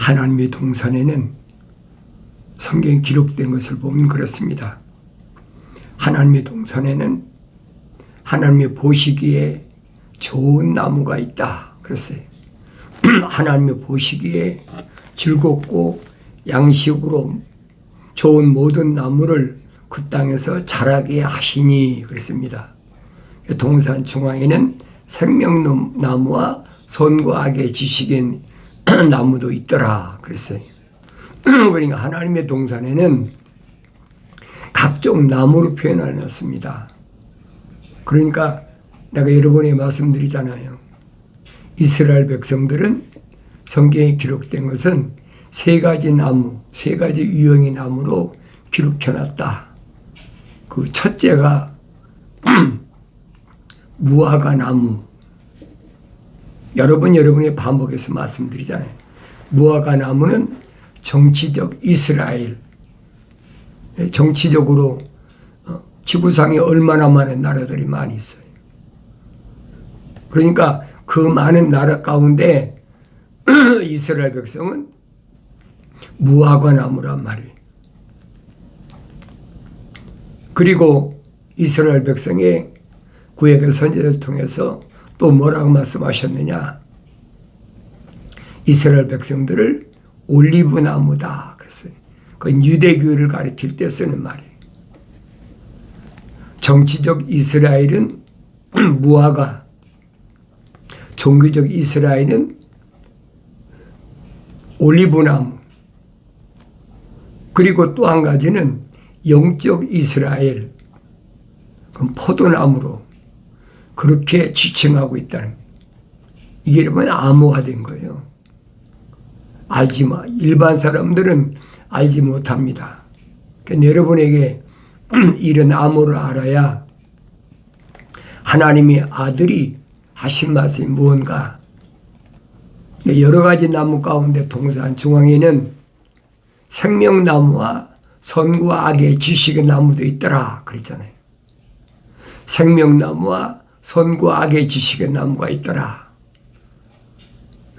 하나님의 동산에는 성경에 기록된 것을 보면 그렇습니다. 하나님의 동산에는 하나님의 보시기에 좋은 나무가 있다 그랬어요. 하나님의 보시기에 즐겁고 양식으로 좋은 모든 나무를 그 땅에서 자라게 하시니 그랬습니다. 동산 중앙에는 생명나무와 선과 악의 지식인 나무도 있더라 그랬어요. 그러니까 하나님의 동산에는 각종 나무로 표현해놨습니다. 그러니까 내가 여러 번에 말씀드리잖아요. 이스라엘 백성들은 성경에 기록된 것은 세 가지 나무, 세 가지 유형의 나무로 기록해놨다. 그 첫째가 무화과 나무. 여러 번 여러분이 반복해서 말씀드리잖아요. 무화과 나무는 정치적 이스라엘. 정치적으로 지구상에 얼마나 많은 나라들이 많이 있어요. 그러니까 그 많은 나라 가운데 이스라엘 백성은 무화과 나무란 말이에요. 그리고 이스라엘 백성의 구약의 선지자를 통해서 또 뭐라고 말씀하셨느냐? 이스라엘 백성들을 올리브 나무다 그랬어요. 그건 유대교를 가리킬 때 쓰는 말이에요. 정치적 이스라엘은 무화과, 종교적 이스라엘은 올리브나무, 그리고 또 한 가지는 영적 이스라엘, 그럼 포도나무로 그렇게 지칭하고 있다는 거예요. 이게 여러분 암호화된 거예요. 알지 마. 일반 사람들은 알지 못합니다. 그러니까 여러분에게 이런 암호를 알아야 하나님의 아들이 하신 말씀이 무언가. 여러 가지 나무 가운데 동산 중앙에는 생명나무와 선과 악의 지식의 나무도 있더라 그랬잖아요. 생명나무와 선과 악의 지식의 나무가 있더라.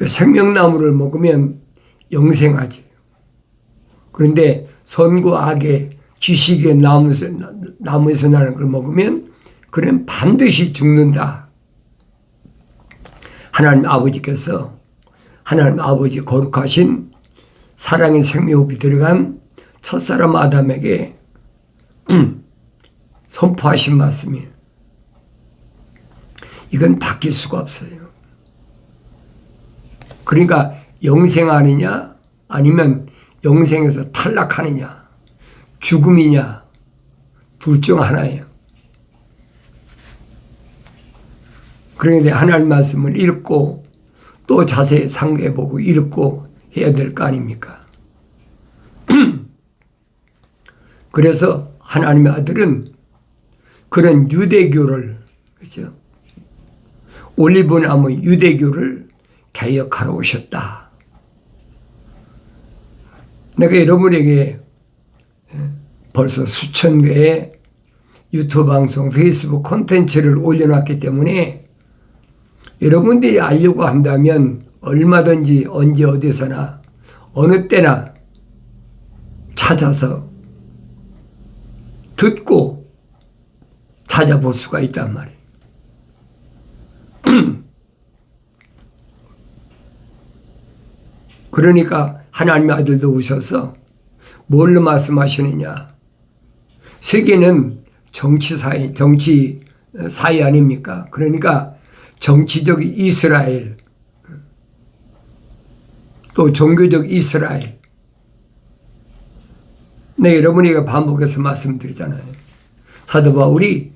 생명나무를 먹으면 영생하지. 그런데 선과 악의 지식의 나무에서 나는 걸 먹으면 그는 반드시 죽는다. 하나님 아버지께서 하나님 아버지 거룩하신 사랑의 생명호흡이 들어간 첫사람 아담에게 선포하신 말씀이에요. 이건 바뀔 수가 없어요. 그러니까 영생하느냐 아니면 영생에서 탈락하느냐 죽음이냐 둘 중 하나예요. 그러니까 하나님 말씀을 읽고 또 자세히 상고해보고 읽고 해야 될 거 아닙니까? 그래서 하나님의 아들은 그런 유대교를, 그렇죠? 올리브나무 유대교를 개혁하러 오셨다. 내가 여러분에게 벌써 수천 개의 유튜브 방송, 페이스북 콘텐츠를 올려놨기 때문에 여러분들이 알려고 한다면 얼마든지 언제 어디서나 어느 때나 찾아서 듣고 찾아볼 수가 있단 말이에요. 그러니까 하나님의 아들도 오셔서 뭘로 말씀하시느냐. 세계는 정치 사회 아닙니까? 그러니까 정치적 이스라엘, 또 종교적 이스라엘. 네, 여러분에게 반복해서 말씀드리잖아요. 사도 바울이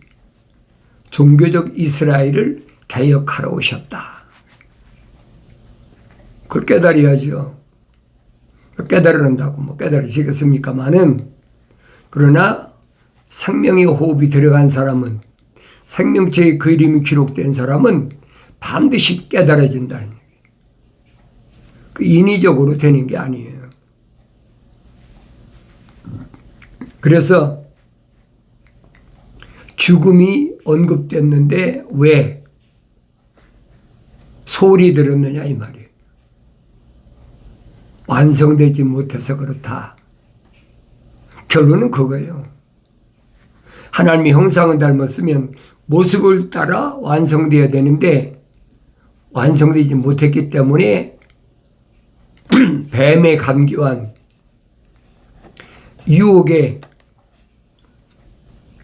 종교적 이스라엘을 개혁하러 오셨다. 그걸 깨달아야죠. 깨달은다고 뭐 깨달으시겠습니까마는, 그러나 생명의 호흡이 들어간 사람은, 생명체의 그 이름이 기록된 사람은 반드시 깨달아진다는 얘기예요. 그 인위적으로 되는 게 아니에요. 그래서 죽음이 언급됐는데 왜 소리 들었느냐 이 말이에요. 완성되지 못해서 그렇다. 결론은 그거예요. 하나님의 형상을 닮았으면 모습을 따라 완성되어야 되는데 완성되지 못했기 때문에 뱀의 감기와 유혹에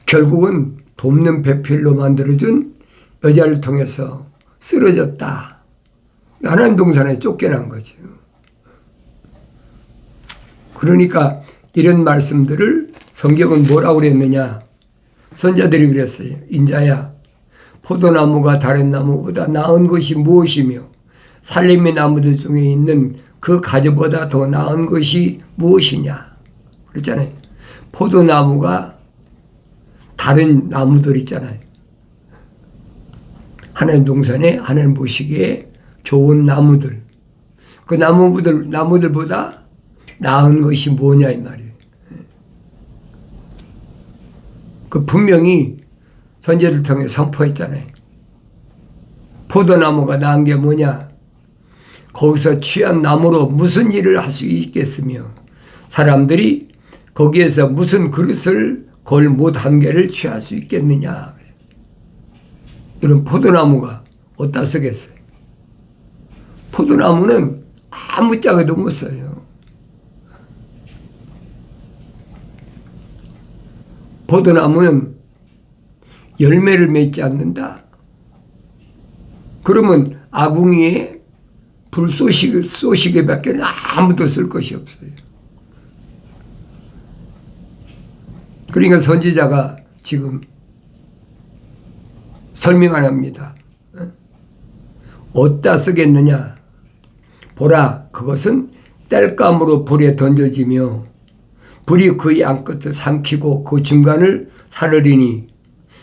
결국은 돕는 배필로 만들어준 여자를 통해서 쓰러졌다. 하나님 동산에 쫓겨난 거죠. 그러니까 이런 말씀들을 성경은 뭐라고 그랬느냐. 선자들이 그랬어요. 인자야, 포도나무가 다른 나무보다 나은 것이 무엇이며 살림의 나무들 중에 있는 그 가지보다 더 나은 것이 무엇이냐. 그랬잖아요. 포도나무가 다른 나무들 있잖아요. 하나님 동산에 하나님 보시기에 좋은 나무들. 그 나무들보다 나은 것이 뭐냐 이 말이에요. 그 분명히 선제를 통해 선포했잖아요. 포도나무가 나은 게 뭐냐. 거기서 취한 나무로 무슨 일을 할 수 있겠으며 사람들이 거기에서 무슨 그릇을 걸 못한 개를 취할 수 있겠느냐. 이런 포도나무가 어디다 쓰겠어요. 포도나무는 아무짝에도 못 써요. 포도나무는 열매를 맺지 않는다. 그러면 아궁이에 불 쏘시게 밖에 아무도 쓸 것이 없어요. 그러니까 선지자가 지금 설명 안 합니다. 어디다 쓰겠느냐. 보라, 그것은 땔감으로 불에 던져지며 불이 그 양끝을 삼키고 그 중간을 사르리니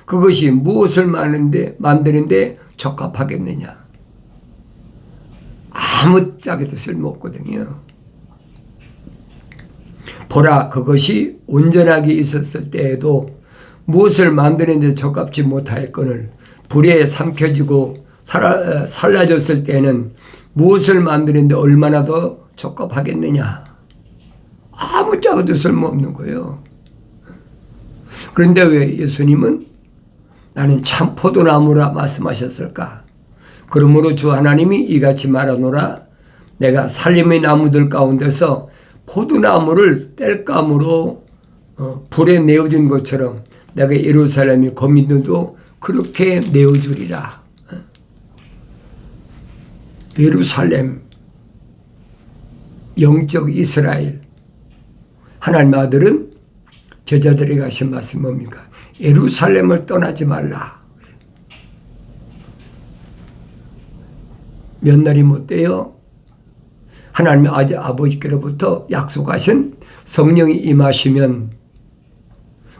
그것이 무엇을 만드는데 적합하겠느냐. 아무 짝에도 쓸모없거든요. 보라, 그것이 온전하게 있었을 때에도 무엇을 만드는데 적합지 못하였거늘 불에 삼켜지고 살라졌을 때는 무엇을 만드는데 얼마나 더 적합하겠느냐. 아무 짝에도 쓸모없는 거예요. 그런데 왜 예수님은 나는 참 포도나무라 말씀하셨을까? 그러므로 주 하나님이 이같이 말하노라. 내가 살림의 나무들 가운데서 포도나무를 땔감으로 불에 내어준 것처럼 내가 예루살렘의 거민들도 그렇게 내어주리라. 예루살렘, 영적 이스라엘. 하나님 아들은 제자들에게 하신 말씀 뭡니까? 예루살렘을 떠나지 말라. 몇 날이 못 돼요. 하나님의 아버지께로부터 약속하신 성령이 임하시면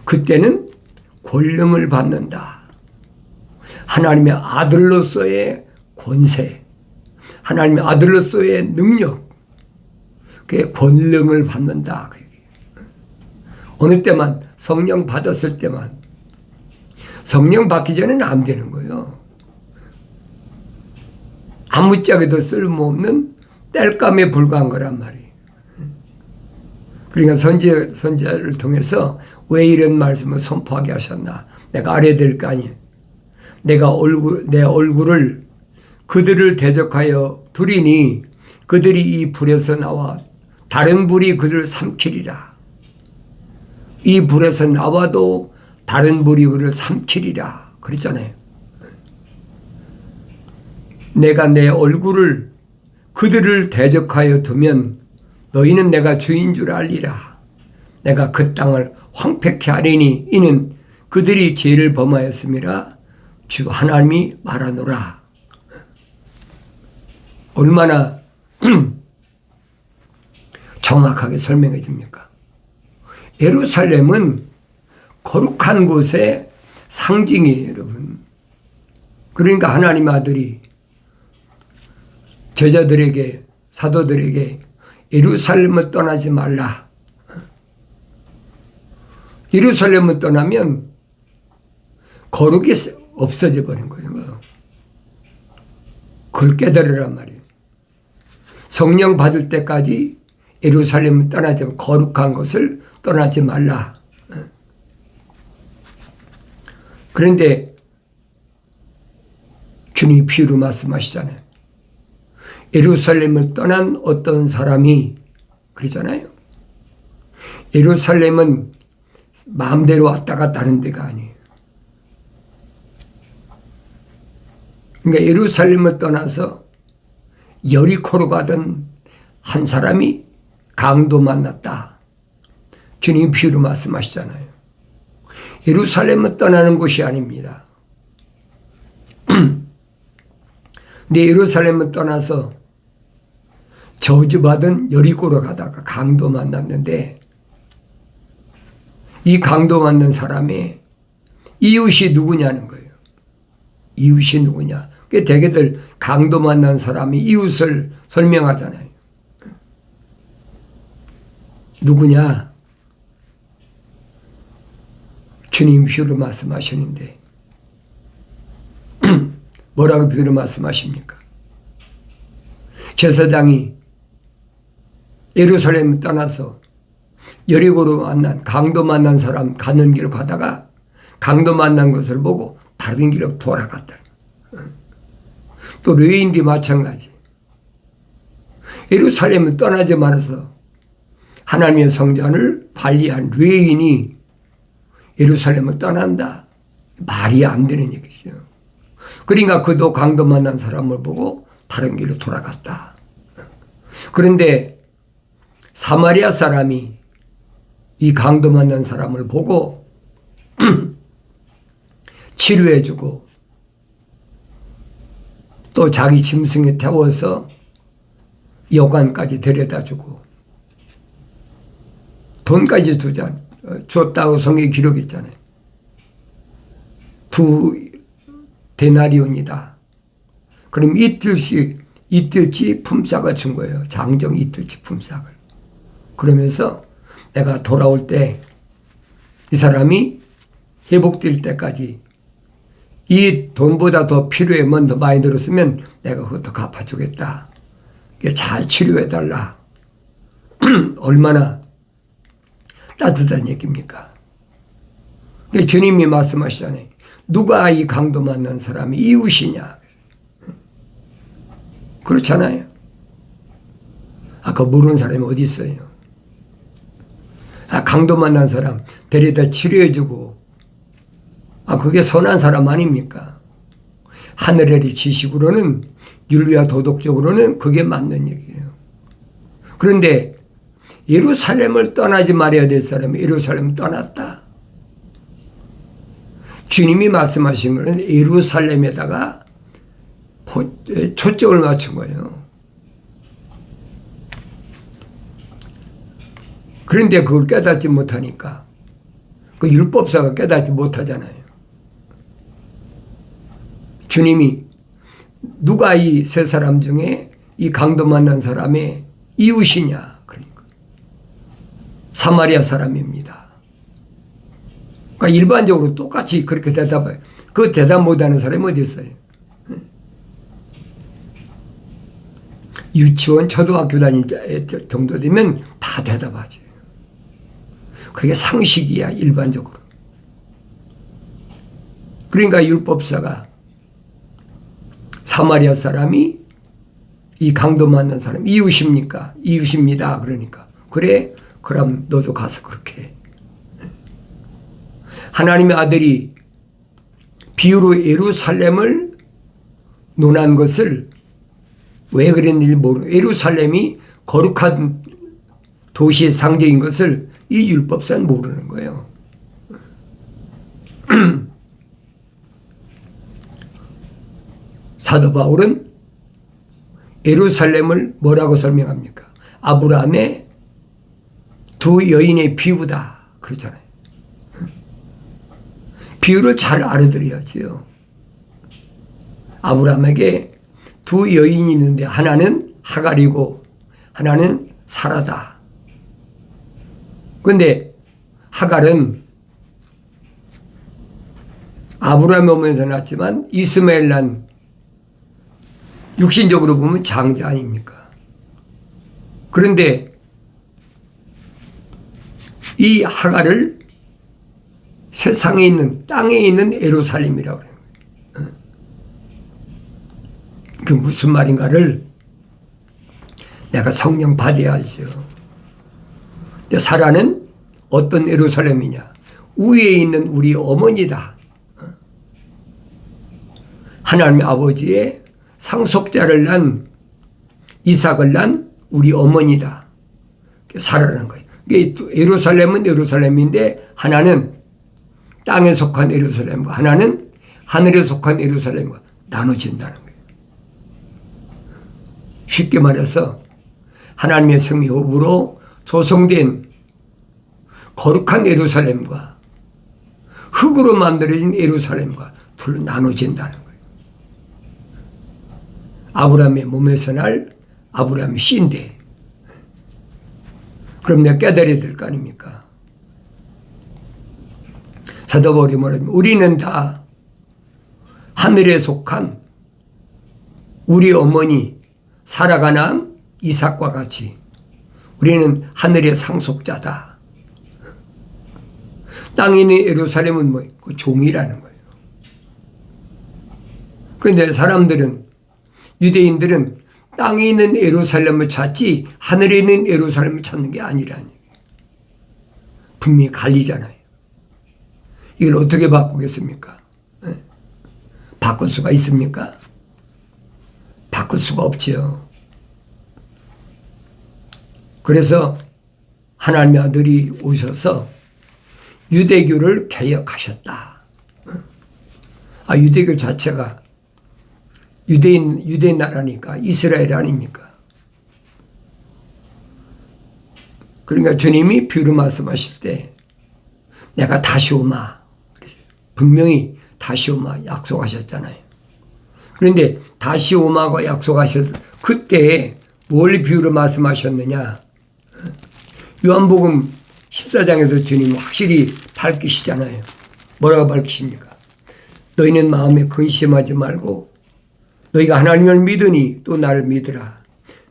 그때는 권능을 받는다. 하나님의 아들로서의 권세, 하나님의 아들로서의 능력, 그게 권능을 받는다. 어느 때만, 성령 받았을 때만. 성령 받기 전에는 안 되는 거예요. 아무짝에도 쓸모없는 땔감에 불과한 거란 말이에요. 그러니까 선지자를 통해서 왜 이런 말씀을 선포하게 하셨나. 내가 알아야 될 거 아니에요. 내 얼굴을 그들을 대적하여 두리니 그들이 이 불에서 나와 다른 불이 그들을 삼키리라. 이 불에서 나와도 다른 불이 그를 삼키리라. 그랬잖아요. 내가 내 얼굴을 그들을 대적하여 두면 너희는 내가 주인 줄 알리라. 내가 그 땅을 황폐케 하리니 이는 그들이 죄를 범하였음이라 주 하나님이 말하노라. 얼마나 정확하게 설명해 줍니까? 예루살렘은 거룩한 곳의 상징이에요, 여러분. 그러니까 하나님 아들이 제자들에게, 사도들에게 예루살렘을 떠나지 말라. 예루살렘을 떠나면 거룩이 없어져 버린 거예요. 그걸 깨달으란 말이에요. 성령 받을 때까지 예루살렘을 떠나지 거룩한 것을 떠나지 말라. 그런데 주님이 비유로 말씀하시잖아요. 예루살렘을 떠난 어떤 사람이 그러잖아요. 예루살렘은 마음대로 왔다 갔다 하는 데가 아니에요. 그러니까 예루살렘을 떠나서 여리코로 가던 한 사람이 강도 만났다. 주님 비유로 말씀하시잖아요. 예루살렘을 떠나는 곳이 아닙니다. 근데 예루살렘을 떠나서 저주받은 여리고로 가다가 강도 만났는데 이 강도 만난 사람의 이웃이 누구냐는 거예요. 이웃이 누구냐. 대개들 강도 만난 사람이 이웃을 설명하잖아요. 누구냐? 주님 비유로 말씀하시는데 뭐라고 비유로 말씀하십니까? 제사장이 예루살렘을 떠나서 여리고로 만난 강도 만난 사람 가는 길 가다가 강도 만난 것을 보고 다른 길로 돌아갔다. 또 레위인도 마찬가지. 예루살렘을 떠나지 말아서 하나님의 성전을 관리한 레위인이 예루살렘을 떠난다. 말이 안 되는 얘기죠. 그러니까 그도 강도 만난 사람을 보고 다른 길로 돌아갔다. 그런데 사마리아 사람이 이 강도 만난 사람을 보고 치료해주고 또 자기 짐승에 태워서 여관까지 데려다주고 돈까지 줬다고 성경에 기록했잖아요. 2 데나리온이다. 그럼 이틀치 품삯을 준 거예요. 장정 이틀치 품삯을. 그러면서 내가 돌아올 때 이 사람이 회복될 때까지 이 돈보다 더 필요해 더 많이 들었으면 내가 그것도 갚아주겠다. 잘 치료해달라. 얼마나 따뜻한 얘기입니까? 주님이 말씀하시잖아요. 누가 이 강도 만난 사람이 이웃이냐? 그렇잖아요. 아까 모르는 사람이 어디 있어요? 강도 만난 사람 데려다 치료해주고 그게 선한 사람 아닙니까? 하늘의 지식으로는 윤리와 도덕적으로는 그게 맞는 얘기예요. 그런데 예루살렘을 떠나지 말아야 될 사람이 예루살렘을 떠났다. 주님이 말씀하신 것은 예루살렘에다가 초점을 맞춘 거예요. 그런데 그걸 깨닫지 못하니까 그 율법사가 깨닫지 못하잖아요. 주님이 누가 이 세 사람 중에 이 강도 만난 사람의 이웃이냐? 그러니까 사마리아 사람입니다. 그러니까 일반적으로 똑같이 그렇게 대답해요. 그 대답 못하는 사람이 어디 있어요? 유치원, 초등학교 다닐 정도 되면 다 대답하지. 그게 상식이야, 일반적으로. 그러니까 율법사가 사마리아 사람이 이 강도 만난 사람 이웃입니까? 이웃입니다. 그러니까 그래? 그럼 너도 가서 그렇게 해. 하나님의 아들이 비유로 예루살렘을 논한 것을 왜 그랬는지 모르고 예루살렘이 거룩한 도시의 상징인 것을 이 율법사는 모르는 거예요. 사도 바울은 예루살렘을 뭐라고 설명합니까? 아브라함의 2 여인의 비유다. 그러잖아요. 비유를 잘 알아들어야지요. 아브라함에게 2 여인이 있는데 하나는 하갈이고 하나는 사라다. 그런데 하갈은 아브라함이 오면서 낳았지만 이스마엘 난 육신적으로 보면 장자 아닙니까? 그런데 이 하갈을 세상에 있는 땅에 있는 예루살렘이라고 해요. 그 무슨 말인가를 내가 성령 받아야 알죠. 사라는 어떤 예루살렘이냐? 위에 있는 우리 어머니다. 하나님 아버지의 상속자를 난 이삭을 난 우리 어머니다. 사라는 거예요. 예루살렘은 예루살렘인데 하나는 땅에 속한 예루살렘과 하나는 하늘에 속한 예루살렘과 나눠진다는 거예요. 쉽게 말해서 하나님의 성의호흡으로 조성된 거룩한 예루살렘과 흙으로 만들어진 예루살렘과 둘로 나눠진다는 거예요. 아브라함의 몸에서 날 아브라함의 씨인데 그럼 내가 깨달아야 될 거 아닙니까? 사도 바울이 말하면 우리는 다 하늘에 속한 우리 어머니 사라가 낳은 이삭과 같이 우리는 하늘의 상속자다. 땅에 있는 예루살렘은 뭐 그 종이라는 거예요. 그런데 사람들은 유대인들은 땅에 있는 예루살렘을 찾지 하늘에 있는 예루살렘을 찾는 게 아니라니. 분명히 갈리잖아요. 이걸 어떻게 바꾸겠습니까? 바꿀 수가 있습니까? 바꿀 수가 없지요. 그래서 하나님의 아들이 오셔서 유대교를 개혁하셨다. 유대교 자체가 유대인 나라니까 이스라엘 아닙니까? 그러니까 주님이 비유로 말씀하실 때 내가 다시 오마 분명히 다시 오마 약속하셨잖아요. 그런데 다시 오마가 약속하셨을 그때 뭘 비유로 말씀하셨느냐? 요한복음 14장에서 주님이 확실히 밝히시잖아요. 뭐라고 밝히십니까? 너희는 마음에 근심하지 말고 너희가 하나님을 믿으니 또 나를 믿으라.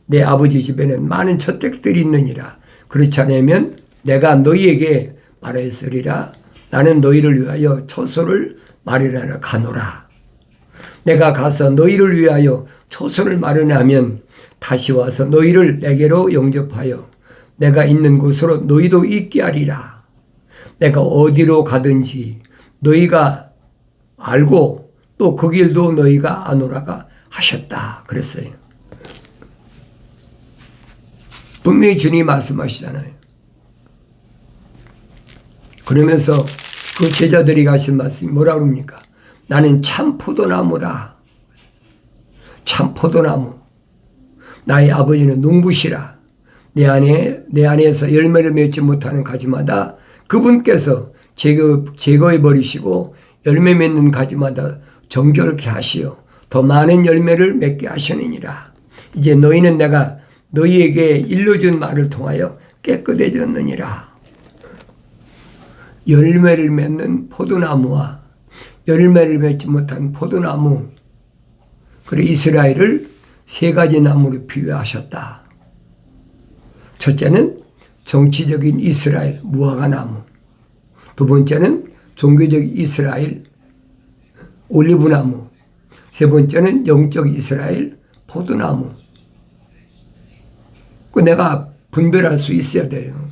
내 아버지 집에는 많은 저택들이 있느니라. 그렇지 않으면 내가 너희에게 말하였으리라. 나는 너희를 위하여 처소를 마련하러 가노라. 내가 가서 너희를 위하여 처소를 마련하면 다시 와서 너희를 내게로 영접하여 내가 있는 곳으로 너희도 있게 하리라. 내가 어디로 가든지 너희가 알고 또 그 길도 너희가 아노라가 하셨다. 그랬어요. 분명히 주님이 말씀하시잖아요. 그러면서 그 제자들이 가신 말씀이 뭐라고 합니까? 나는 참 포도나무라. 참 포도나무. 나의 아버지는 농부시라. 내 안에서 열매를 맺지 못하는 가지마다 그분께서 제거해 버리시고 열매 맺는 가지마다 정결케 하시어 더 많은 열매를 맺게 하시느니라. 이제 너희는 내가 너희에게 일러준 말을 통하여 깨끗해졌느니라. 열매를 맺는 포도나무와 열매를 맺지 못한 포도나무, 그래 이스라엘을 세 가지 나무로 비유하셨다. 첫째는 정치적인 이스라엘 무화과나무, 두 번째는 종교적 이스라엘 올리브나무, 세 번째는 영적 이스라엘 포도나무. 내가 분별할 수 있어야 돼요.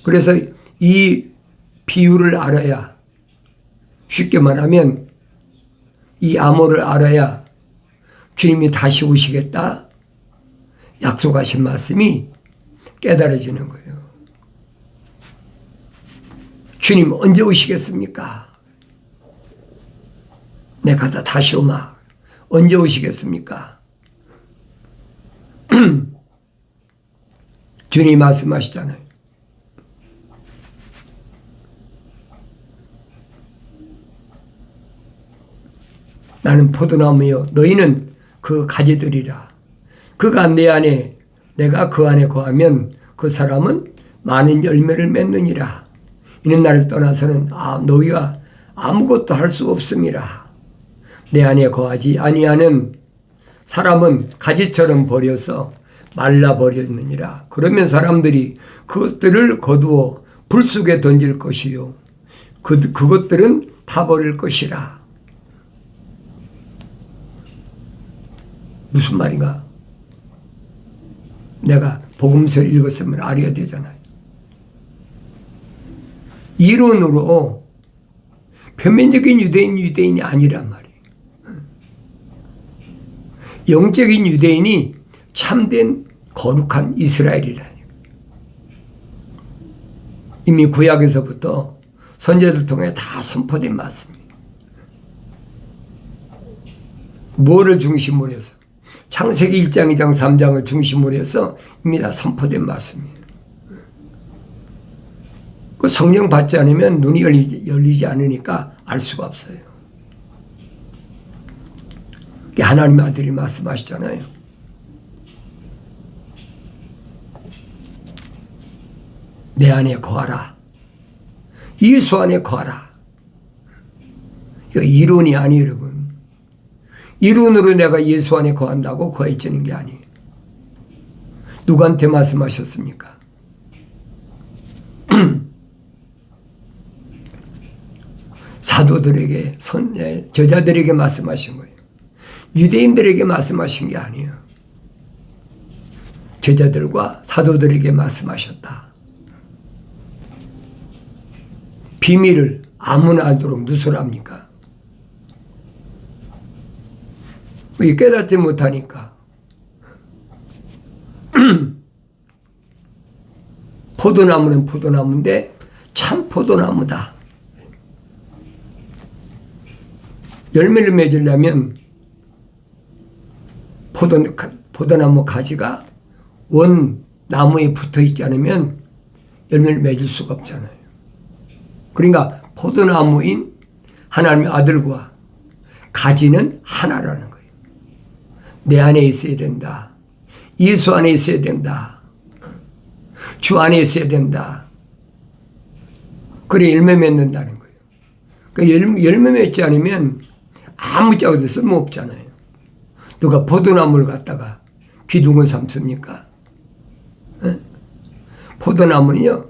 그래서 이 비유를 알아야, 쉽게 말하면 이 암호를 알아야 주님이 다시 오시겠다 약속하신 말씀이 깨달아지는 거예요. 주님 언제 오시겠습니까? 내가 다시 오마. 언제 오시겠습니까? 주님이 말씀하시잖아요. 나는 포도나무여 너희는 그 가지들이라. 그가 내 안에 내가 그 안에 거하면 그 사람은 많은 열매를 맺느니라. 이는 나를 떠나서는 너희가 아무것도 할 수 없음이라. 내 안에 거하지 아니하는 사람은 가지처럼 버려서 말라버렸느니라. 그러면 사람들이 그것들을 거두어 불 속에 던질 것이요 그것들은 타버릴 것이라. 무슨 말인가? 내가 복음서를 읽었으면 알아야 되잖아요. 이론으로 표면적인 유대인이 아니란 말이에요. 영적인 유대인이 참된 거룩한 이스라엘이라니. 이미 구약에서부터 선지자들 통해 다 선포된 말씀이에요. 뭐를 중심으로 해서? 창세기 1장, 2장, 3장을 중심으로 해서 이미 다 선포된 말씀이에요. 그 성령 받지 않으면 눈이 열리지 않으니까 알 수가 없어요. 하나님의 아들이 말씀하시잖아요. 내 안에 거하라. 예수 안에 거하라. 이거 이론이 아니에요, 여러분. 이론으로 내가 예수 안에 거한다고 거해지는 게 아니에요. 누구한테 말씀하셨습니까? 사도들에게, 저자들에게 말씀하신 거예요. 유대인들에게 말씀하신 게 아니에요. 제자들과 사도들에게 말씀하셨다. 비밀을 아무나 알도록 누설합니까? 깨닫지 못하니까. 포도나무는 포도나무인데 참 포도나무다. 열매를 맺으려면 포도나무 가지가 원 나무에 붙어 있지 않으면 열매를 맺을 수가 없잖아요. 그러니까 포도나무인 하나님의 아들과 가지는 하나라는 거예요. 내 안에 있어야 된다. 예수 안에 있어야 된다. 주 안에 있어야 된다. 그래 열매 맺는다는 거예요. 그 열매 맺지 않으면 아무짝에도 쓸모없잖아요. 누가 포도나무를 갖다가 기둥을 삼습니까? 포도나무는요,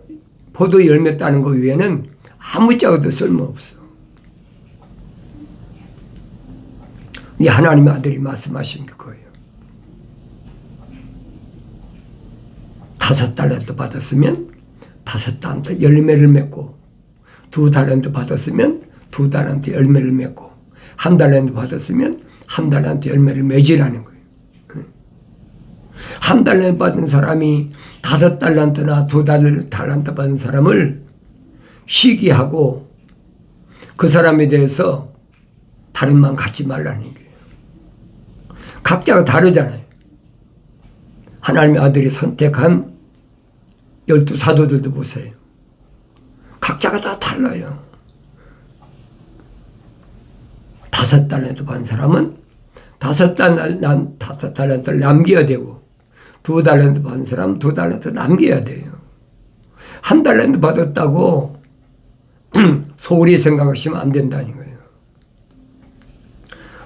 포도 열매 따는 거 위에는 아무짝에도 쓸모없어. 이 하나님의 아들이 말씀하신 거예요. 5달란트 받았으면 5달란트 열매를 맺고, 2달란트 받았으면 2달란트 열매를 맺고, 1달란트 받았으면 1달란트 열매를 맺으라는 거예요. 1달란트 받은 사람이 5달란트나 2달란트 받은 사람을 시기하고 그 사람에 대해서 다른 마음 갖지 말라는 거예요. 각자가 다르잖아요. 하나님의 아들이 선택한 12 사도들도 보세요. 각자가 다 달라요. 5달란트 받은 사람은 5달란트를 남겨야 되고, 2달란트 받은 사람은 2달란트 남겨야 돼요. 1달란트 받았다고 소홀히 생각하시면 안 된다는 거예요.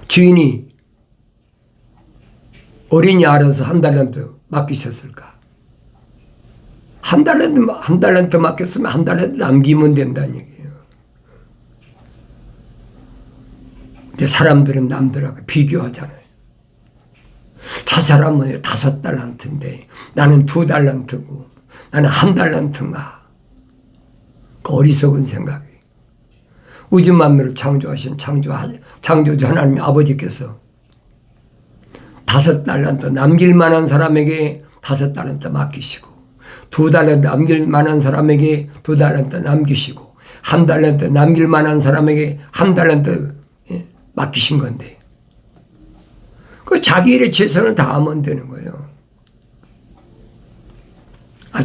주인이 어린이 알아서 1달란트 맡기셨을까? 1달란트 맡겼으면 1달란트 남기면 된다는 얘기예요. 근데 사람들은 남들하고 비교하잖아요. 저 사람은 5달란트인데 나는 2달란트고 나는 1달란트인가? 그 어리석은 생각이에요. 우주 만물을 창조하신 창조주 하나님 아버지께서 5달란트 남길 만한 사람에게 5달란트 맡기시고, 2달란트 남길 만한 사람에게 2달란트 남기시고, 1달란트 남길 만한 사람에게 1달란트 맡기신 건데, 그 자기 일에 최선을 다하면 되는 거예요.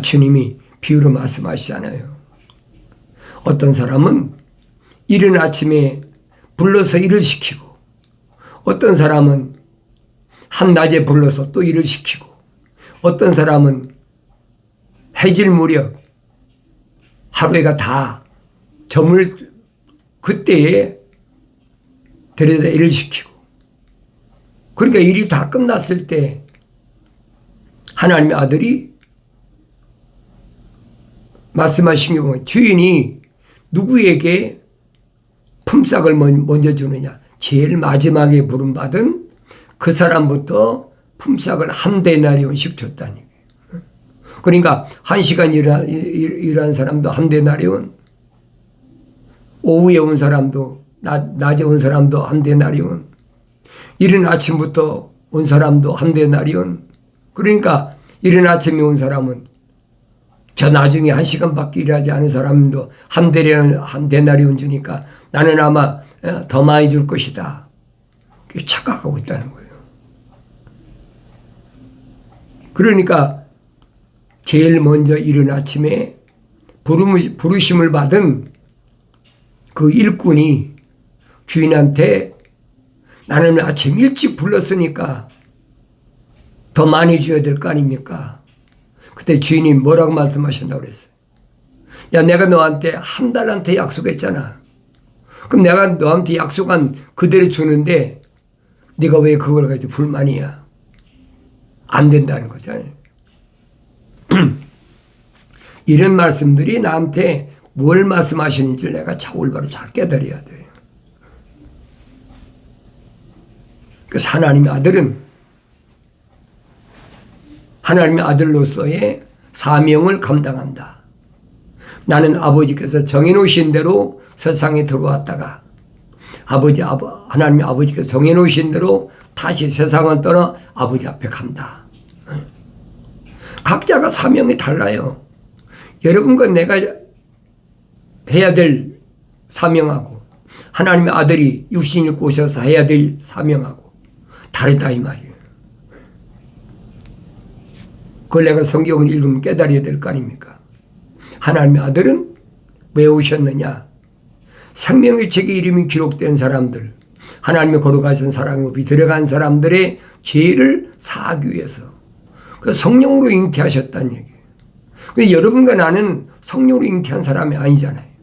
주님이 비유로 말씀하시잖아요. 어떤 사람은 이른 아침에 불러서 일을 시키고, 어떤 사람은 한낮에 불러서 또 일을 시키고, 어떤 사람은 해질 무렵 하루가 다 저물 그때에 데려다 일을 시키고, 그러니까 일이 다 끝났을 때 하나님의 아들이 말씀하신 게 보면 주인이 누구에게 품삯을 먼저 주느냐. 제일 마지막에 부름받은 그 사람부터 품삯을 한 데나리온씩 줬다니. 그러니까 1시간 일한 사람도 한 데나리온, 오후에 온 사람도 낮에 온 사람도 한 데나리온, 이른 아침부터 온 사람도 한 데나리온. 그러니까 이른 아침에 온 사람은 저 나중에 1시간밖에 일하지 않은 사람도 한 데나리온 주니까 나는 아마 더 많이 줄 것이다. 그게 착각하고 있다는 거예요. 그러니까 제일 먼저 이른 아침에 부르심을 받은 그 일꾼이 주인한테 나는 아침 일찍 불렀으니까 더 많이 줘야 될 거 아닙니까? 그때 주인이 뭐라고 말씀하셨다고 그랬어요? 야, 내가 너한테 한 달한테 약속했잖아. 그럼 내가 너한테 약속한 그대로 주는데 네가 왜 그걸 가지고 불만이야? 안 된다는 거잖아요. 이런 말씀들이 나한테 뭘 말씀하시는지를 내가 올바로 잘 깨달아야 돼요. 그래서 하나님의 아들로서의 사명을 감당한다. 나는 아버지께서 정해놓으신 대로 세상에 들어왔다가 하나님의 아버지께서 정해놓으신 대로 다시 세상을 떠나 아버지 앞에 간다. 각자가 사명이 달라요. 여러분과 내가 해야 될 사명하고 하나님의 아들이 육신을 입고 오셔서 해야 될 사명하고 다르다 이 말이에요. 그걸 내가 성경을 읽으면 깨달아야 될 거 아닙니까? 하나님의 아들은 왜 오셨느냐? 생명의 책에 이름이 기록된 사람들, 하나님의 거룩하신 사랑의 법이 들어간 사람들의 죄를 사하기 위해서 그 성령으로 잉태하셨다는 얘기예요. 근데 여러분과 나는 성령으로 잉태한 사람이 아니잖아요.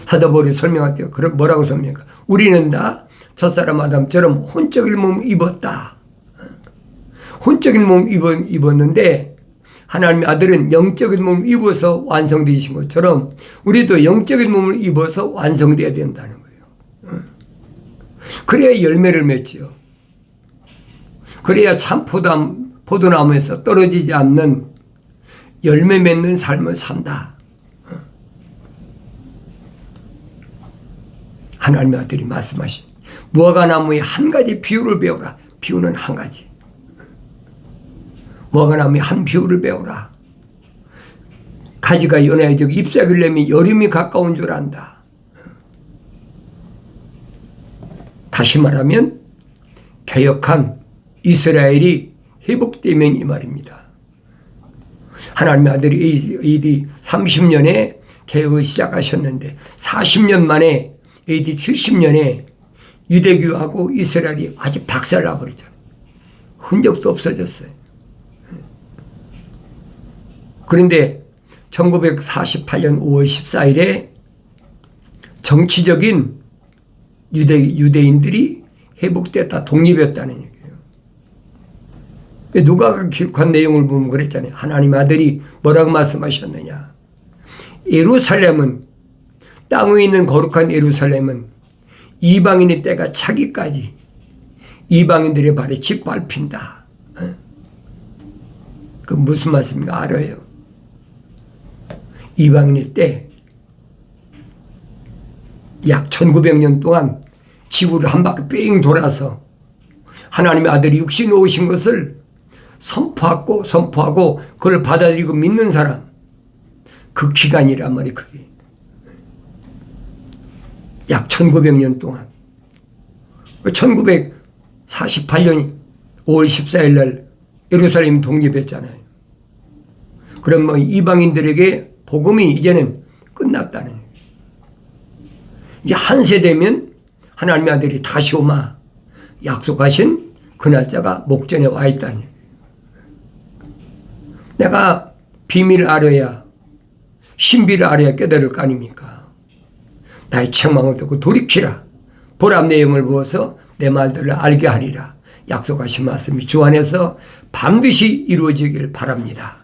사도 바울이 설명할 때 뭐라고 설명할까? 우리는 다 첫사람 아담처럼 혼적인 몸 입었다. 혼적인 몸 입었는데 하나님의 아들은 영적인 몸을 입어서 완성되신 것처럼 우리도 영적인 몸을 입어서 완성되어야 된다는 거예요. 그래야 열매를 맺지요. 그래야 참 포도나무에서 떨어지지 않는 열매 맺는 삶을 산다. 하나님의 아들이 말씀하신 무화과나무의 한 가지 비유를 배우라. 비유는 한 가지. 무화과나무의 한 비유를 배우라. 가지가 연해지고 잎사귀를 내면 여름이 가까운 줄 안다. 다시 말하면 개혁한 이스라엘이 회복되면 이 말입니다. 하나님의 아들이 AD 30년에 개혁을 시작하셨는데 40년 만에 AD 70년에 유대교하고 이스라엘이 아주 박살나버리잖아요. 흔적도 없어졌어요. 그런데 1948년 5월 14일에 정치적인 유대인들이 회복됐다, 독립했다는 얘기예요. 누가 기록한 내용을 보면 그랬잖아요. 하나님 아들이 뭐라고 말씀하셨느냐. 예루살렘은, 땅 위에 있는 거룩한 예루살렘은 이방인의 때가 차기까지 이방인들의 발에 짓밟힌다. 그 무슨 말씀인가 알아요? 이방인의 때 약 1900년 동안 지구를 한 바퀴 뺑 돌아서 하나님의 아들이 육신에 오신 것을 선포하고 그걸 받아들이고 믿는 사람, 그 기간이란 말이에요. 그게 약 1900년 동안 1948년 5월 14일 날 예루살렘 독립했잖아요. 그럼 뭐 이방인들에게 복음이 이제는 끝났다는 거예요. 이제 한 세대면 하나님의 아들이 다시 오마 약속하신 그 날짜가 목전에 와 있다니. 내가 비밀을 알아야, 신비를 알아야 깨달을 거 아닙니까? 나의 책망을 듣고 돌이키라. 보람 내용을 부어서 내 말들을 알게 하리라. 약속하신 말씀이 주 안에서 반드시 이루어지길 바랍니다.